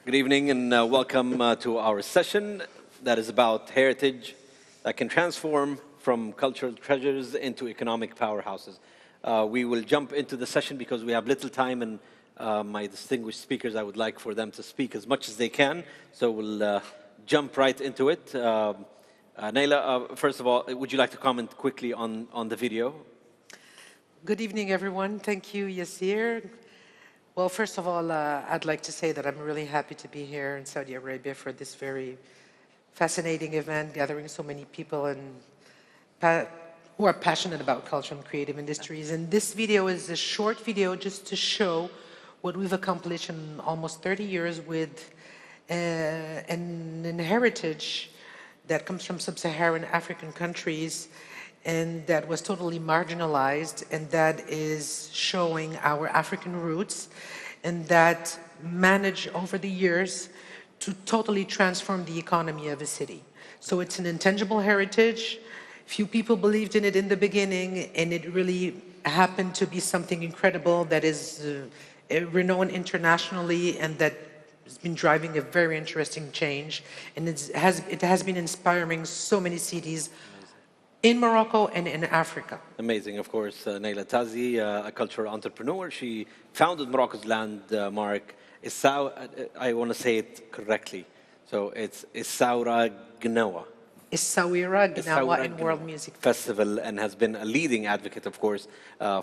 Good evening and welcome to our session that is about heritage that can transform from cultural treasures into economic powerhouses. We will jump into the session because we have little time, and my distinguished speakers, I would like for them to speak as much as they can. So we'll jump right into it. Naila, first of all, would you like to comment quickly on the video? Good evening, everyone. Thank you, Yassir. Well, first of all, I'd like to say that I'm really happy to be here in Saudi Arabia for this very fascinating event, gathering so many people who are passionate about culture and creative industries. And this video is a short video just to show what we've accomplished in almost 30 years with an heritage that comes from sub-Saharan African countries and that was totally marginalized, and that is showing our African roots, and that managed over the years to totally transform the economy of a city. So it's an intangible heritage. Few people believed in it in the beginning, and it really happened to be something incredible that is renowned internationally, and that has been driving a very interesting change. And it has been inspiring so many cities in Morocco and in Africa. Amazing, of course. Naila Tazi, a cultural entrepreneur. She founded Morocco's landmark, I want to say it correctly. So it's Essaouira Gnawa. Essaouira Gnawa in World Music Festival, and has been a leading advocate, of course,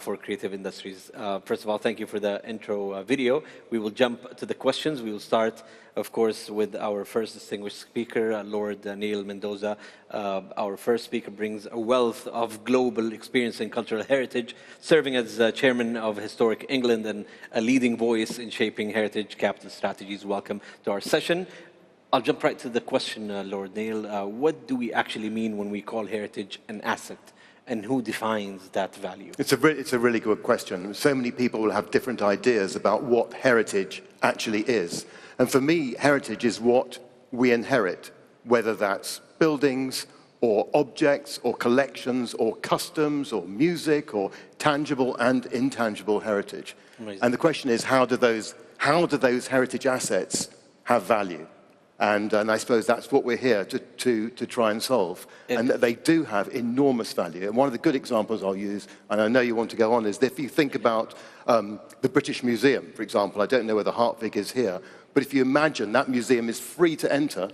for creative industries. First of all, thank you for the intro video. We will jump to the questions. We will start, of course, with our first distinguished speaker, Lord Neil Mendoza. Our first speaker brings a wealth of global experience in cultural heritage, serving as chairman of Historic England and a leading voice in shaping heritage capital strategies. Welcome to our session. I'll jump right to the question, Lord Neil. What do we actually mean when we call heritage an asset, and who defines that value? It's a really good question. So many people will have different ideas about what heritage actually is. And for me, heritage is what we inherit, whether that's buildings or objects or collections or customs or music or tangible and intangible heritage. Amazing. And the question is, how do those heritage assets have value? And I suppose that's what we're here to try and solve. And that they do have enormous value. And one of the good examples I'll use, and I know you want to go on, is if you think about the British Museum, for example. I don't know whether Hartwig is here, but if you imagine that museum is free to enter,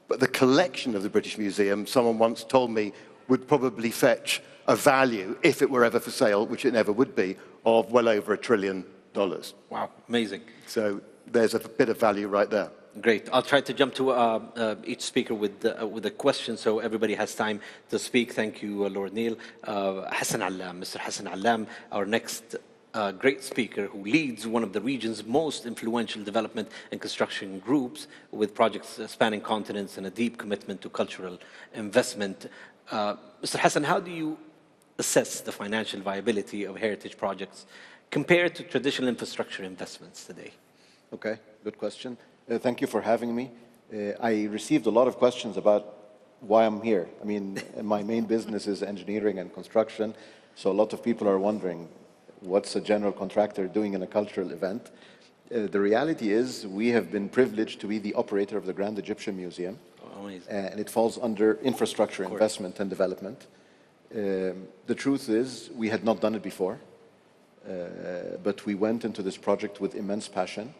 but the collection of the British Museum, someone once told me, would probably fetch a value, if it were ever for sale, which it never would be, of well over $1 trillion. Wow, amazing. So there's a bit of value right there. Great. I'll try to jump to each speaker with a question so everybody has time to speak. Thank you, Lord Neil. Hassan Allam, Mr. Hassan Allam, our next great speaker, who leads one of the region's most influential development and construction groups with projects spanning continents and a deep commitment to cultural investment. Mr. Hassan, how do you assess the financial viability of heritage projects compared to traditional infrastructure investments today? Okay, good question. Thank you for having me. I received a lot of questions about why I'm here. I mean, my main business is engineering and construction, so a lot of people are wondering, what's a general contractor doing in a cultural event? The reality is, we have been privileged to be the operator of the Grand Egyptian Museum, and it falls under infrastructure investment and development. The truth is, we had not done it before, but we went into this project with immense passion.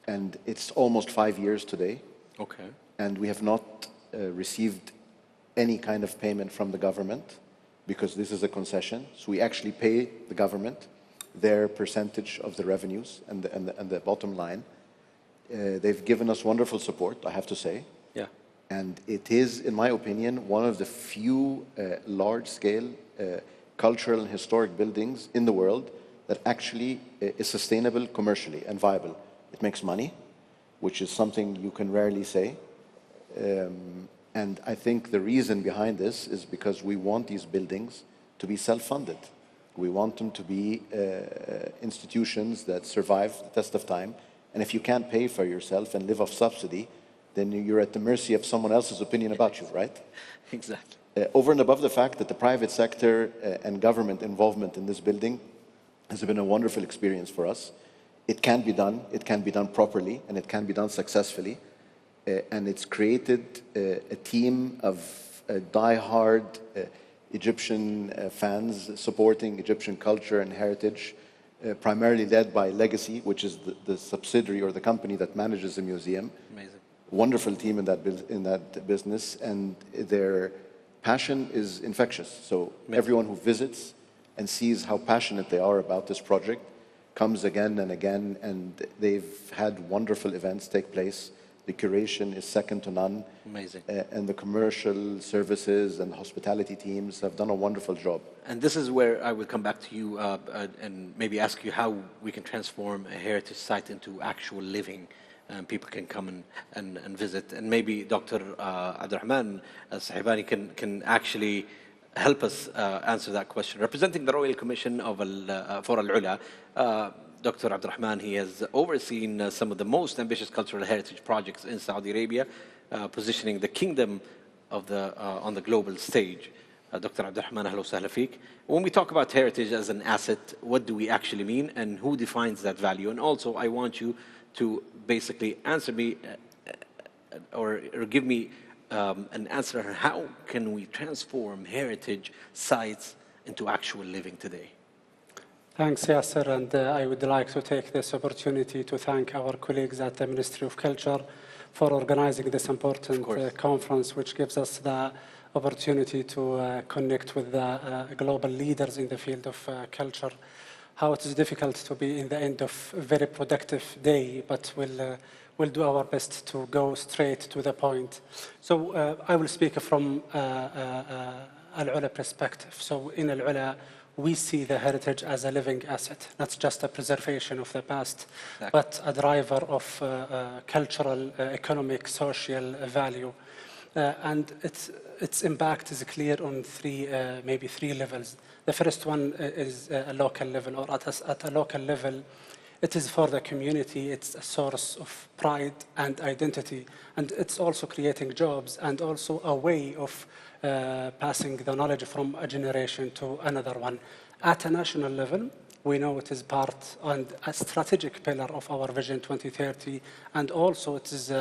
And it's almost 5 years today. Okay. And we have not received any kind of payment from the government because this is a concession. So we actually pay the government their percentage of the revenues and the bottom line. They've given us wonderful support, I have to say. Yeah. And it is, in my opinion, one of the few large-scale cultural and historic buildings in the world that actually is sustainable commercially and viable. It makes money, which is something you can rarely say. And I think the reason behind this is because we want these buildings to be self-funded. We want them to be institutions that survive the test of time. And if you can't pay for yourself and live off subsidy, then you're at the mercy of someone else's opinion about you, right? Exactly. Over and above the fact that the private sector and government involvement in this building has been a wonderful experience for us. it can be done. It can be done properly, and it can be done successfully. And it's created a team of die-hard Egyptian fans supporting Egyptian culture and heritage, primarily led by Legacy, which is the subsidiary or the company that manages the museum. Amazing. Wonderful team in that business, and their passion is infectious. So everyone who visits and sees how passionate they are about this project comes again and again, and they've had wonderful events take place. The curation is second to none. Amazing. And the commercial services and hospitality teams have done a wonderful job. And this is where I will come back to you and maybe ask you how we can transform a heritage site into actual living. And people can come and visit. And maybe Dr. Abdurrahman Sahibani can actually help us answer that question. Representing the Royal Commission of for Al-Ula, Dr. Abdurrahman, he has overseen some of the most ambitious cultural heritage projects in Saudi Arabia, positioning the kingdom of on the global stage. Dr. Abdurrahman, ahla wa sahla feek. When we talk about heritage as an asset, what do we actually mean and who defines that value? And also, I want you to basically answer me or give me an answer on how can we transform heritage sites into actual living today? Thanks, Yasser, and I would like to take this opportunity to thank our colleagues at the Ministry of Culture for organizing this important conference, which gives us the opportunity to connect with the global leaders in the field of culture. How it is difficult to be in the end of a very productive day, but we'll do our best to go straight to the point. So I will speak from Al-Ula perspective. So in Al-Ula, we see the heritage as a living asset, not just a preservation of the past, but a driver of cultural, economic, social value. And its impact is clear on maybe three levels. The first one is a local level, or at a local level, it is for the community, it's a source of pride and identity, and it's also creating jobs and also a way of passing the knowledge from a generation to another one. At a national level, we know it is part and a strategic pillar of our Vision 2030, and also it is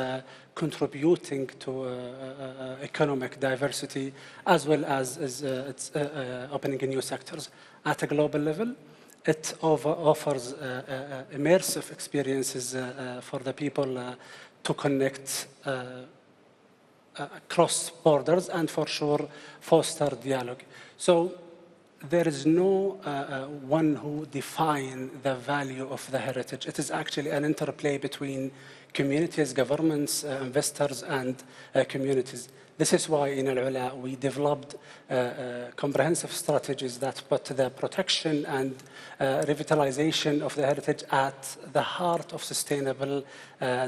contributing to economic diversity as well as it's opening new sectors. At a global level, it offers immersive experiences for the people to connect across borders and for sure foster dialogue. So there is no one who defines the value of the heritage. It is actually an interplay between communities, governments, investors, and communities. This is why in Al-Ula we developed comprehensive strategies that put the protection and revitalization of the heritage at the heart of sustainable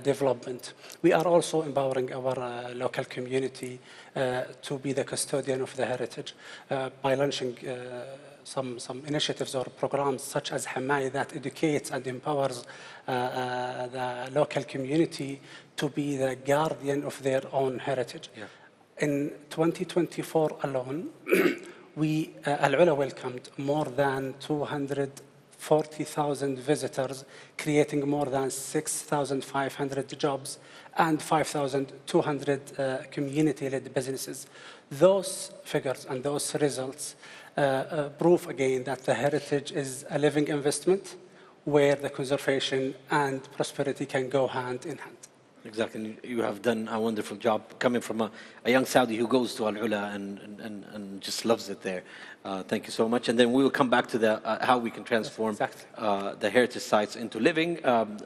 development. We are also empowering our local community to be the custodian of the heritage by launching some initiatives or programs such as Hamay that educates and empowers the local community to be the guardian of their own heritage. Yeah. In 2024 alone, Al-Ula welcomed more than 240,000 visitors, creating more than 6,500 jobs and 5,200 community-led businesses. Those figures and those results prove again that the heritage is a living investment where the conservation and prosperity can go hand in hand. Exactly. You have done a wonderful job coming from a young Saudi who goes to Al-Ula and just loves it there. Thank you so much. And then we will come back to the how we can transform the heritage sites into living.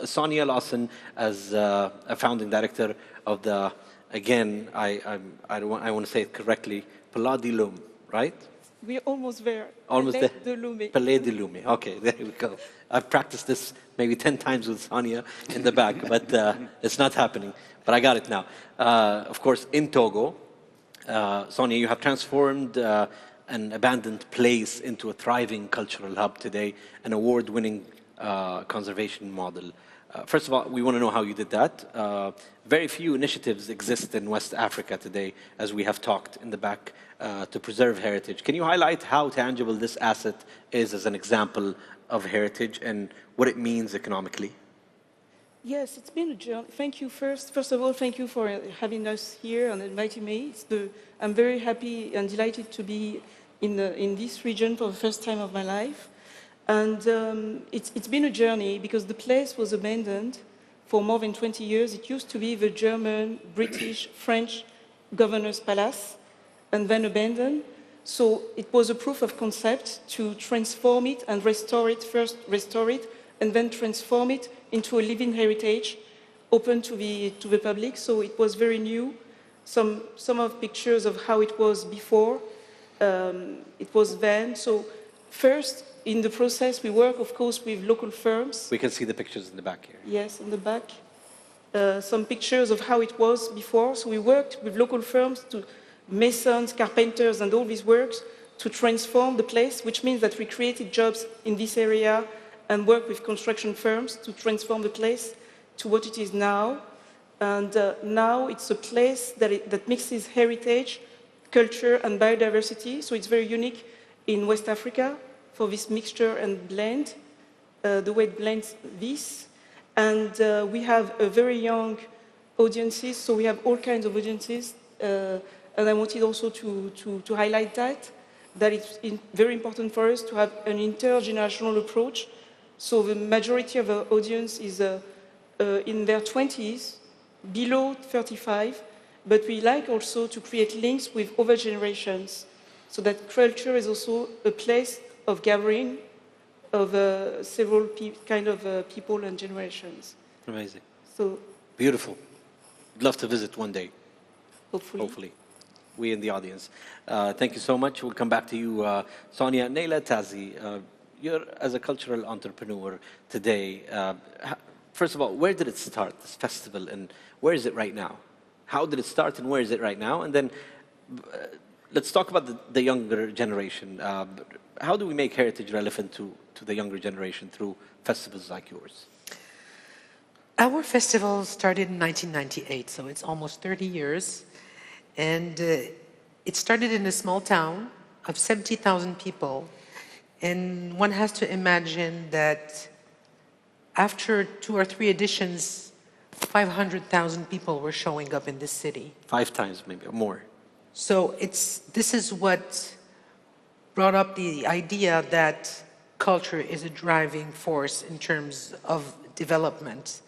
Sonia Lawson, as a founding director of the, again, I want to say it correctly, Palais de Loum, right? We're almost there. Almost there. Palais de Loum. Okay, there we go. I've practiced this maybe 10 times with Sonia in the back, but it's not happening. But I got it now. Of course, in Togo, Sonia, you have transformed an abandoned place into a thriving cultural hub today, an award-winning conservation model. First of all, we want to know how you did that. Very few initiatives exist in West Africa today, as we have talked in the back, to preserve heritage. Can you highlight how tangible this asset is as an example of heritage and what it means economically? Yes, it's been a journey. Thank you first of all, thank you for having us here and inviting me. I'm very happy and delighted to be in this region for the first time of my life. And it's been a journey because the place was abandoned for more than 20 years. It used to be the German, British, French governor's palace and then abandoned. So it was a proof of concept to transform it and restore it, first restore it, and then transform it into a living heritage open to the public. So it was very new. Some of pictures of how it was before, it was then. So first, in the process, we work, of course, with local firms. We can see the pictures in the back here. Yes, in the back. Some pictures of how it was before. So we worked with local firms, masons, carpenters, and all these works to transform the place, which means that we created jobs in this area and work with construction firms to transform the place to what it is now. And now it's a place that mixes heritage, culture, and biodiversity. So it's very unique in West Africa for this mixture and blend, the way it blends this. And we have a very young audiences, so we have all kinds of audiences. And I wanted also to highlight that it's very important for us to have an intergenerational approach. So the majority of our audience is in their 20s, below 35, but we like also to create links with other generations, so that culture is also a place of gathering of several kind of people and generations. Amazing. So beautiful. I'd love to visit one day. Hopefully. We in the audience. Thank you so much. We'll come back to you, Sonia. Naila Tazi, you're as a cultural entrepreneur today. First of all, where did it start, this festival, and where is it right now? How did it start and where is it right now? And then let's talk about the younger generation. How do we make heritage relevant to the younger generation through festivals like yours? Our festival started in 1998, so it's almost 30 years. And it started in a small town of 70,000 people. And one has to imagine that after 2 or 3 editions, 500,000 people were showing up in this city. 5 times maybe, or more. So this is what brought up the idea that culture is a driving force in terms of development.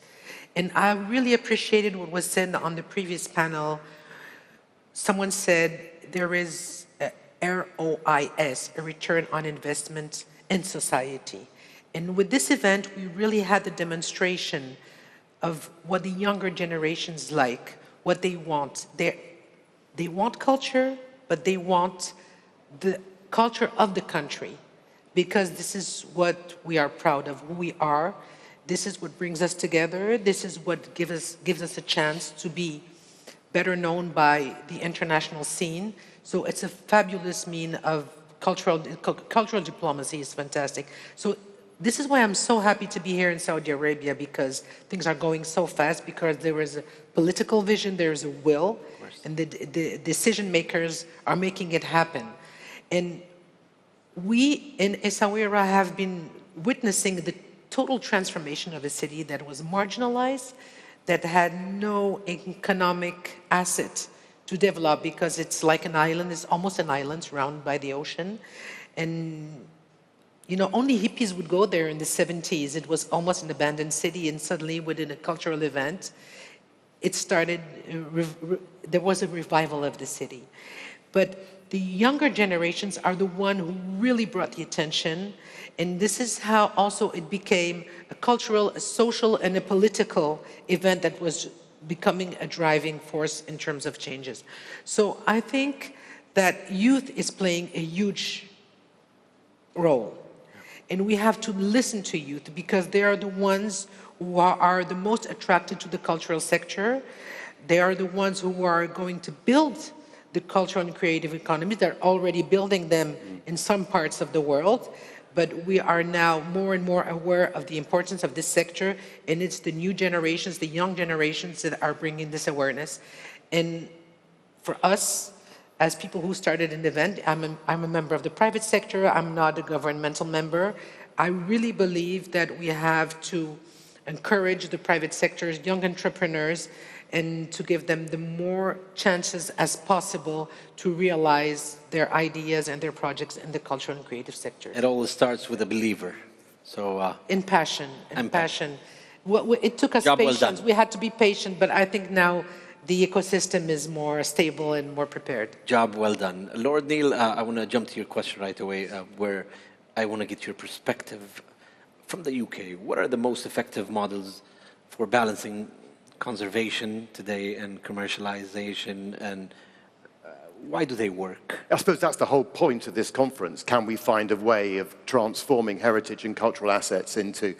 And I really appreciated what was said on the previous panel. Someone said there is a ROIS, a return on investment in society. And with this event, we really had the demonstration of what the younger generations like, what they want. They want culture, but they want the culture of the country, because this is what we are proud of, who we are. This is what brings us together. This is what gives us a chance to be better known by the international scene. So it's a fabulous mean of cultural diplomacy. Is fantastic. So this is why I'm so happy to be here in Saudi Arabia, because things are going so fast, because there is a political vision, there is a will, and the decision makers are making it happen. And we in Essaouira have been witnessing the total transformation of a city that was marginalized, that had no economic asset to develop, because it's like an island, it's almost an island surrounded by the ocean. And only hippies would go there in the 70s. It was almost an abandoned city, and suddenly within a cultural event, it started, there was a revival of the city. But the younger generations are the one who really brought the attention, and this is how also it became a cultural, a social, and a political event that was becoming a driving force in terms of changes. So I think that youth is playing a huge role. And we have to listen to youth, because they are the ones who are the most attracted to the cultural sector. They are the ones who are going to build the cultural and creative economies. They're already building them in some parts of the world, but we are now more and more aware of the importance of this sector, and it's the new generations, the young generations, that are bringing this awareness. And for us, as people who started an event, I'm a member of the private sector, I'm not a governmental member. I really believe that we have to encourage the private sector's young entrepreneurs and to give them the more chances as possible to realize their ideas and their projects in the cultural and creative sector. It always starts with a believer. So in passion, and passion. It took us Job well patience. done. We had to be patient, but I think now the ecosystem is more stable and more prepared. Job well done. Lord Neil, I want to jump to your question right away, where I want to get your perspective from the UK. What are the most effective models for balancing conservation today and commercialization, and why do they work? I suppose that's the whole point of this conference. Can we find a way of transforming heritage and cultural assets into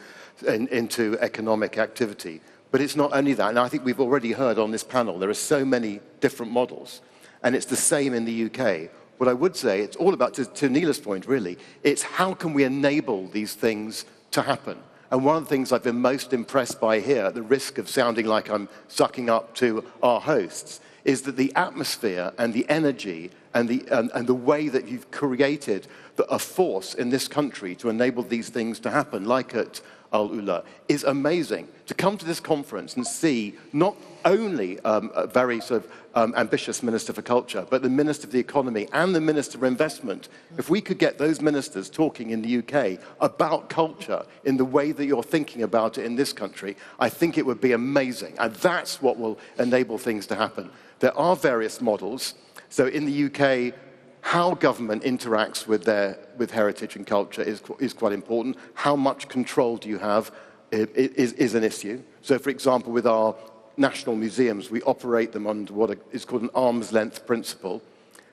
economic activity? But it's not only that, and I think we've already heard on this panel, there are so many different models, and it's the same in the UK. What I would say, it's all about, to Neela's point really, it's how can we enable these things to happen? And one of the things I've been most impressed by here, at the risk of sounding like I'm sucking up to our hosts, is that the atmosphere and the energy and the way that you've created a force in this country to enable these things to happen, like at Al Ula, is amazing. To come to this conference and see not only a very sort of ambitious Minister for Culture, but the Minister for the Economy and the Minister for Investment. If we could get those ministers talking in the UK about culture in the way that you're thinking about it in this country, I think it would be amazing. And that's what will enable things to happen. There are various models. So in the UK, how government interacts with heritage and culture is quite important. How much control do you have is an issue. So, for example, with our national museums, we operate them under what is called an arm's length principle.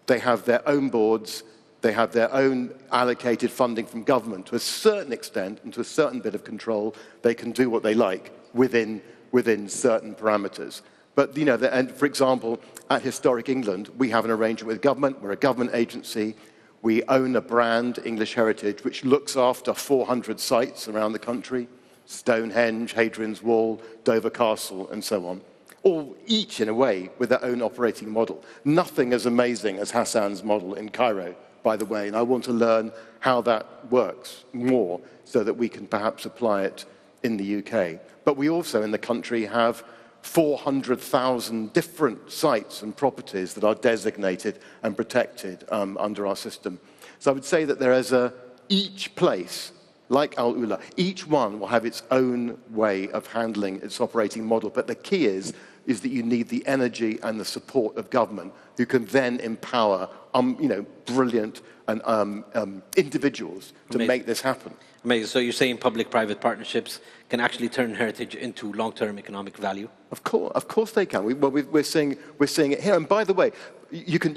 They have their own boards, they have their own allocated funding from government to a certain extent and to a certain bit of control. They can do what they like within certain parameters. But, you know, and for example, at Historic England, we have an arrangement with government. We're a government agency. We own a brand, English Heritage, which looks after 400 sites around the country: Stonehenge, Hadrian's Wall, Dover Castle, and so on. All each, in a way, with their own operating model. Nothing as amazing as Hassan's model in Cairo, by the way, and I want to learn how that works more so that we can perhaps apply it in the UK. But we also, in the country, have 400,000 different sites and properties that are designated and protected under our system. So I would say that there is each place, like Al Ula, each one will have its own way of handling its operating model. But the key is that you need the energy and the support of government, who can then empower brilliant and individuals to make this happen. Amazing. So you're saying public-private partnerships can actually turn heritage into long-term economic value? Of course they can. We're seeing it here. And by the way, you can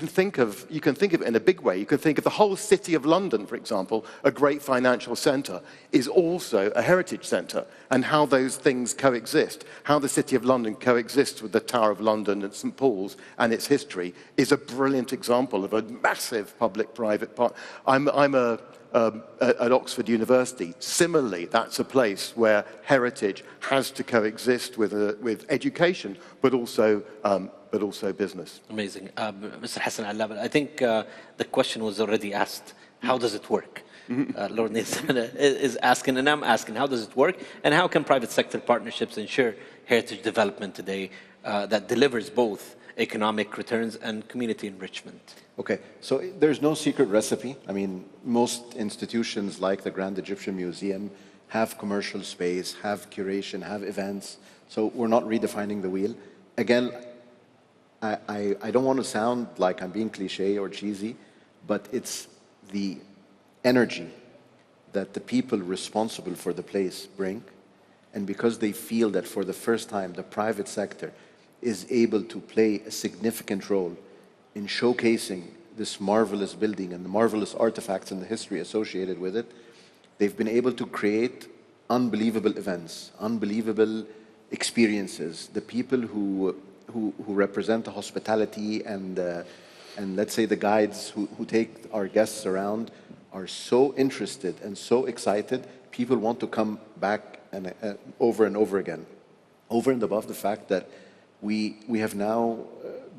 think of it in a big way. You can think of the whole city of London, for example, a great financial centre, is also a heritage centre, and how those things coexist, how the city of London coexists with the Tower of London and St Paul's and its history, is a brilliant example of a massive public-private part. At Oxford University, similarly, that's a place where heritage has to coexist with education, but also business. Amazing. Mr. Hassan Allab, I think the question was already asked. How does it work? Lord Nathan is asking, and I'm asking, how does it work? And how can private sector partnerships ensure heritage development today that delivers both economic returns and community enrichment? Okay, so there's no secret recipe. I mean, most institutions like the Grand Egyptian Museum have commercial space, have curation, have events. So we're not redefining the wheel. Again, I don't want to sound like I'm being cliche or cheesy, but it's the energy that the people responsible for the place bring. And because they feel that for the first time, the private sector is able to play a significant role in showcasing this marvelous building and the marvelous artifacts and the history associated with it, they've been able to create unbelievable events, unbelievable experiences. The people who represent the hospitality and let's say the guides who take our guests around are so interested and so excited, people want to come back and over again. Over and above the fact that we have now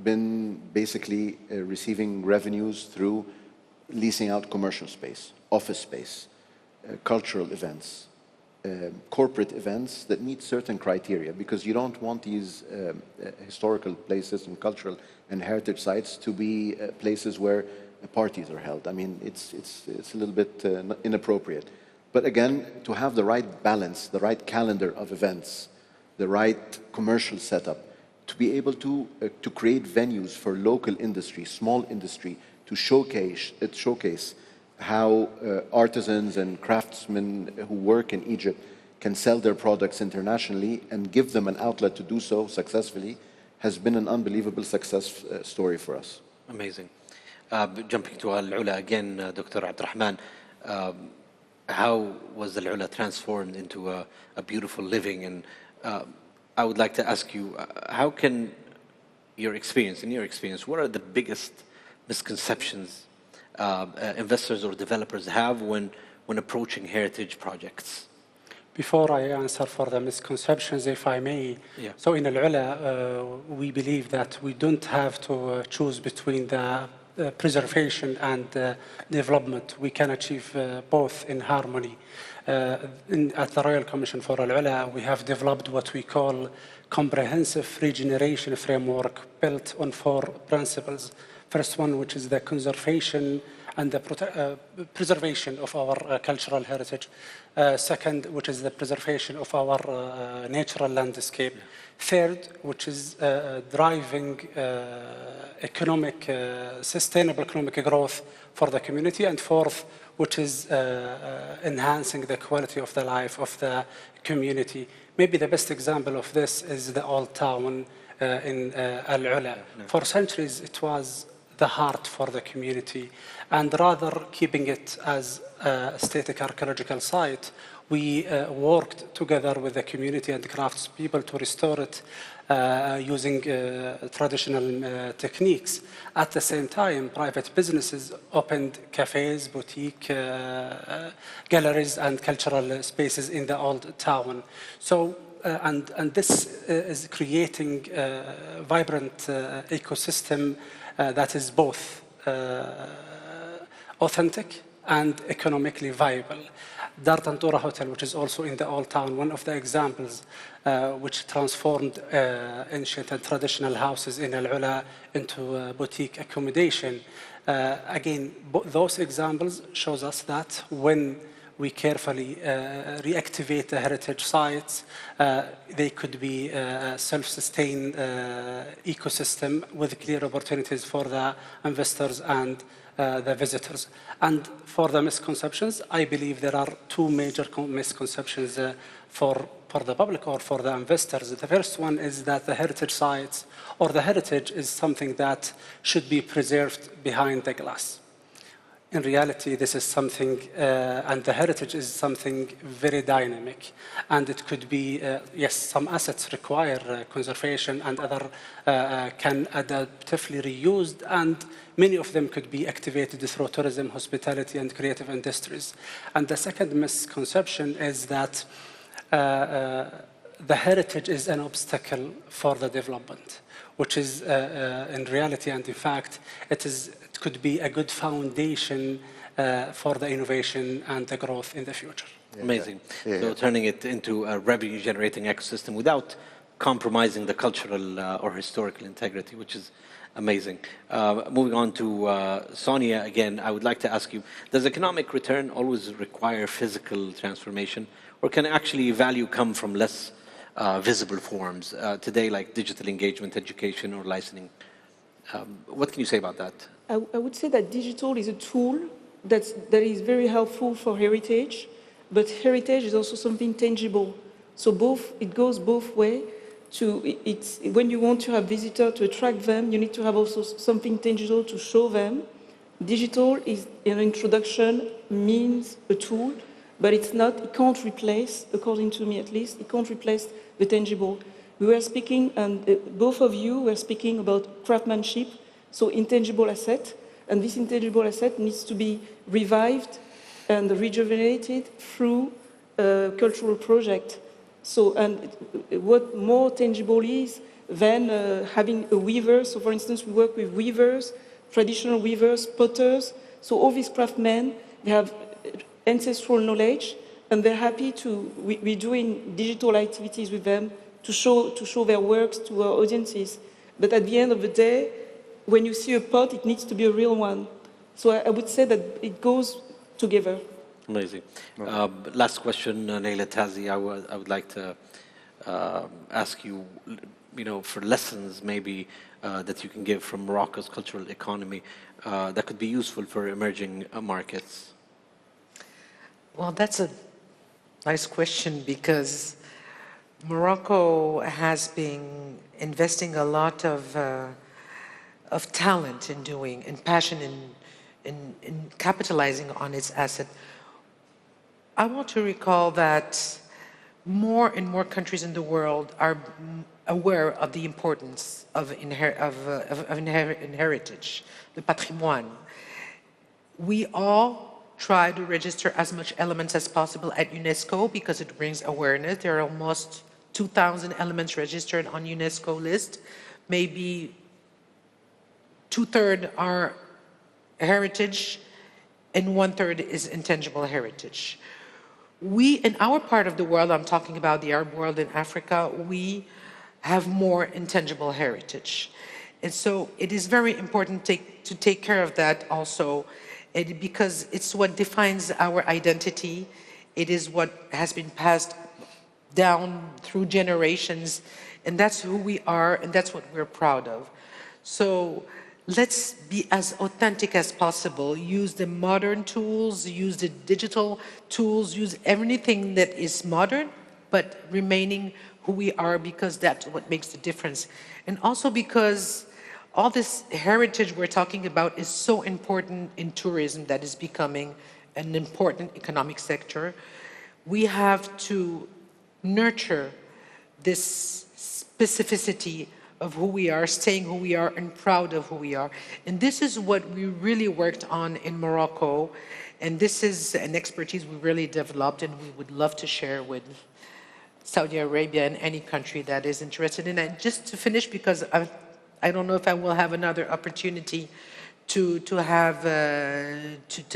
been basically receiving revenues through leasing out commercial space, office space, cultural events, corporate events that meet certain criteria, because you don't want these historical places and cultural and heritage sites to be places where parties are held. I mean, it's a little bit inappropriate. But again, to have the right balance, the right calendar of events, the right commercial setup, to be able to create venues for local industry, small industry, to showcase how artisans and craftsmen who work in Egypt can sell their products internationally and give them an outlet to do so successfully, has been an unbelievable success story for us. Amazing. Jumping to Al-Ula again, Dr. Abdurrahman, how was Al-Ula transformed into a beautiful living? And I would like to ask you, how can in your experience, what are the biggest misconceptions investors or developers have when approaching heritage projects? Before I answer for the misconceptions, if I may, so in Al-Ula, we believe that we don't have to choose between the preservation and development. We can achieve both in harmony. At the Royal Commission for Al-Ula, we have developed what we call comprehensive regeneration framework built on 4 principles. First one, which is the conservation and the preservation of our cultural heritage. Second, which is the preservation of our natural landscape. Third, which is driving sustainable economic growth for the community. And fourth, which is enhancing the quality of the life of the community. Maybe the best example of this is the old town in Al-Ula. For centuries, it was the heart for the community. And rather keeping it as a static archaeological site, we worked together with the community and craftspeople to restore it using traditional techniques. At the same time, private businesses opened cafes, boutique, galleries, and cultural spaces in the old town. So, and this is creating a vibrant ecosystem that is both authentic and economically viable. Dar Tantura Hotel, which is also in the old town, one of the examples which transformed ancient and traditional houses in Al-Ula into boutique accommodation. Again, those examples shows us that when we carefully reactivate the heritage sites, they could be a self-sustained ecosystem with clear opportunities for the investors and the visitors. And for the misconceptions, I believe there are 2 major misconceptions for the public or for the investors. The first one is that the heritage sites or the heritage is something that should be preserved behind the glass. In reality, this is something, and the heritage is something very dynamic. And it could be, yes, some assets require conservation and other can adaptively reused, and many of them could be activated through tourism, hospitality, and creative industries. And the second misconception is that the heritage is an obstacle for the development, which is in reality and in fact, it could be a good foundation for the innovation and the growth in the future. Amazing. So turning it into a revenue-generating ecosystem without compromising the cultural or historical integrity, which is amazing. Moving on to Sonia again, I would like to ask you, does economic return always require physical transformation, or can actually value come from less visible forms today, like digital engagement, education, or licensing? What can you say about that? I would say that digital is a tool that is very helpful for heritage, but heritage is also something tangible. So it goes both ways. When you want to have visitors to attract them, you need to have also something tangible to show them. Digital is an introduction, means a tool, but it can't replace, according to me at least, it can't replace the tangible. We were speaking, and both of you were speaking about craftsmanship, so intangible asset, and this intangible asset needs to be revived and rejuvenated through a cultural project. So, and what more tangible is than having a weaver? So, for instance, we work with weavers, traditional weavers, potters. So, all these craftsmen, they have ancestral knowledge, and they're happy to, we're doing digital activities with them to show their works to our audiences. But at the end of the day, when you see a pot, it needs to be a real one. So I would say that it goes together. Amazing. Last question, Naila Tazi, I would like to ask you, for lessons maybe that you can give from Morocco's cultural economy that could be useful for emerging markets. Well, that's a nice question because Morocco has been investing a lot of talent in doing, and passion in capitalizing on its asset. I want to recall that more and more countries in the world are aware of the importance of heritage, the patrimoine. We all try to register as much elements as possible at UNESCO because it brings awareness. There are almost 2,000 elements registered on UNESCO list. Maybe 2/3 are heritage and 1/3 is intangible heritage. We, in our part of the world, I'm talking about the Arab world and Africa, we have more intangible heritage. And so it is very important to take care of that also, because it's what defines our identity. It is what has been passed down through generations, and that's who we are, and that's what we're proud of. So let's be as authentic as possible, use the modern tools, use the digital tools, use everything that is modern, but remaining who we are, because that's what makes the difference. And also because all this heritage we're talking about is so important in tourism that is becoming an important economic sector. We have to nurture this specificity of who we are, staying who we are, and proud of who we are. And this is what we really worked on in Morocco. And this is an expertise we really developed, and we would love to share with Saudi Arabia and any country that is interested in it. And just to finish, because I don't know if I will have another opportunity to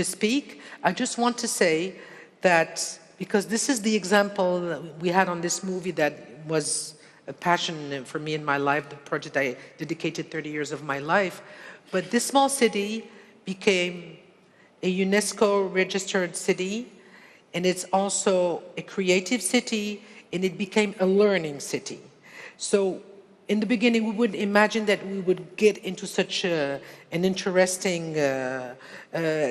speak, I just want to say that, because this is the example we had on this movie that was a passion for me in my life, the project I dedicated 30 years of my life. But this small city became a UNESCO registered city, and it's also a creative city, and it became a learning city. So in the beginning, we wouldn't imagine that we would get into such an interesting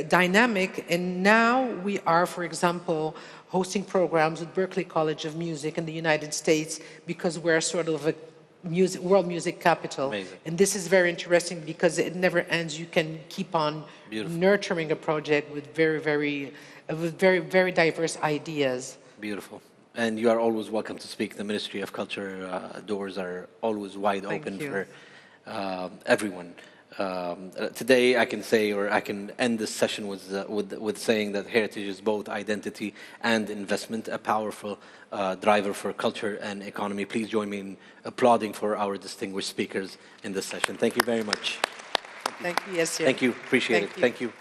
dynamic. And now we are, for example, hosting programs with Berklee College of Music in the United States, because we're sort of a world music capital. Amazing. And this is very interesting because it never ends. You can keep on nurturing a project with very diverse ideas. Beautiful. And you are always welcome to speak. The Ministry of Culture doors are always wide open for everyone. Today, I can say, or I can end this session with saying that heritage is both identity and investment, a powerful driver for culture and economy. Please join me in applauding for our distinguished speakers in this session. Thank you very much. Thank you. Yes, sir. Thank you. Appreciate it. Thank you.